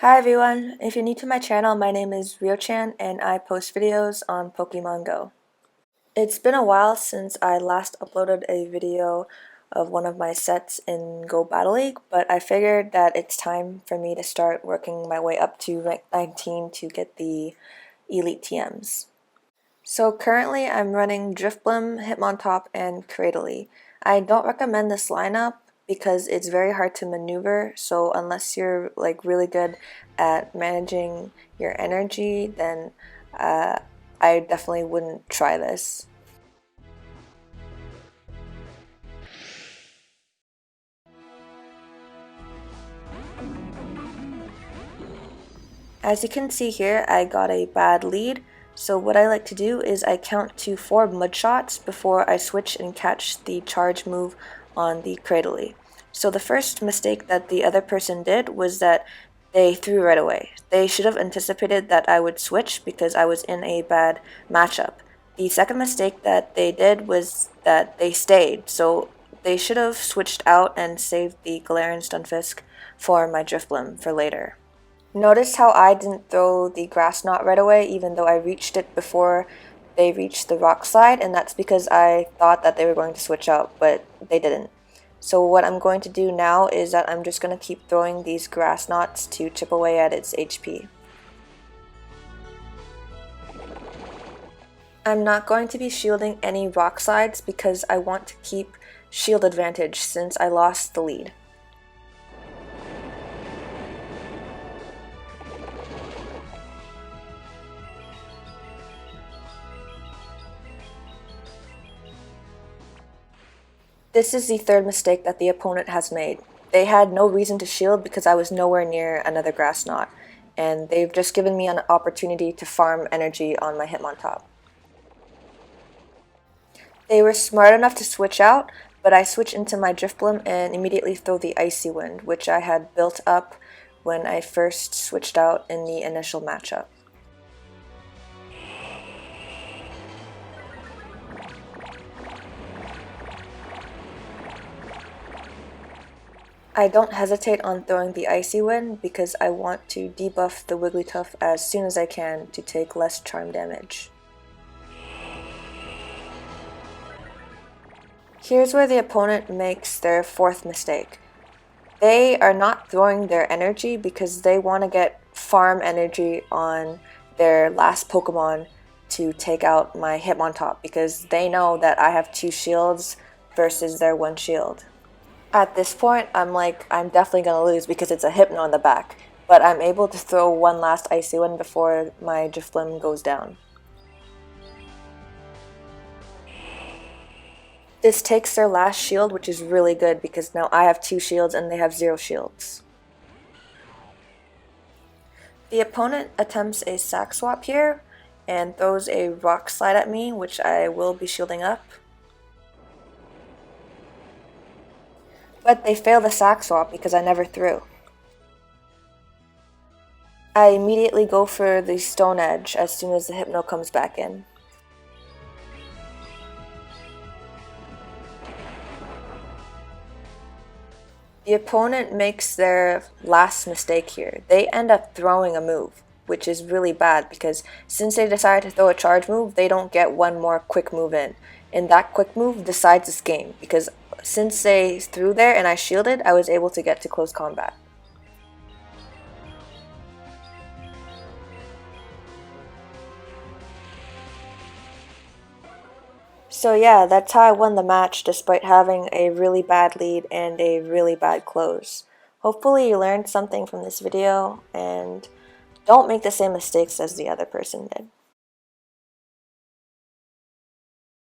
Hi everyone, if you're new to my channel, my name is Ryo-chan and I post videos on Pokemon Go. It's been a while since I last uploaded a video of one of my sets in Go Battle League, but I figured that it's time for me to start working my way up to rank 19 to get the Elite TMs. So currently I'm running Drifblim, Hitmontop, and Cradily. I don't recommend this lineup because it's very hard to maneuver, so unless you're really good at managing your energy, then I definitely wouldn't try this. As you can see here, I got a bad lead, so what I like to do is I count to 4 mud shots before I switch and catch the charge move on the Cradily. So the first mistake that the other person did was that they threw right away. They should have anticipated that I would switch because I was in a bad matchup. The second mistake that they did was that they stayed, so they should have switched out and saved the Galarian Stunfisk for my Drifblim for later. Notice how I didn't throw the grass knot right away even though I reached it before they reached the rock slide, and that's because I thought that they were going to switch out, but they didn't. So what I'm going to do now is that I'm just going to keep throwing these grass knots to chip away at its HP. I'm not going to be shielding any rock slides because I want to keep shield advantage since I lost the lead. This is the third mistake that the opponent has made. They had no reason to shield because I was nowhere near another grass knot, and they've just given me an opportunity to farm energy on my Hitmontop. They were smart enough to switch out, but I switch into my Drifblim and immediately throw the Icy Wind, which I had built up when I first switched out in the initial matchup. I don't hesitate on throwing the Icy Wind because I want to debuff the Wigglytuff as soon as I can to take less charm damage. Here's where the opponent makes their fourth mistake. They are not throwing their energy because they want to get farm energy on their last Pokemon to take out my Hitmontop because they know that I have 2 shields versus their 1 shield. At this point, I'm definitely going to lose because it's a Hypno on the back, but I'm able to throw one last Icy Wind before my Drifblim goes down. This takes their last shield, which is really good because now I have 2 shields and they have 0 shields. The opponent attempts a sack swap here and throws a rock slide at me, which I will be shielding up. But they fail the sack swap because I never threw. I immediately go for the Stone Edge as soon as the Hypno comes back in. The opponent makes their last mistake here. They end up throwing a move, which is really bad because since they decided to throw a charge move, they don't get one more quick move in. And that quick move decides this game because since they threw there and I shielded, I was able to get to close combat. So yeah, that's how I won the match despite having a really bad lead and a really bad close. Hopefully you learned something from this video and don't make the same mistakes as the other person did.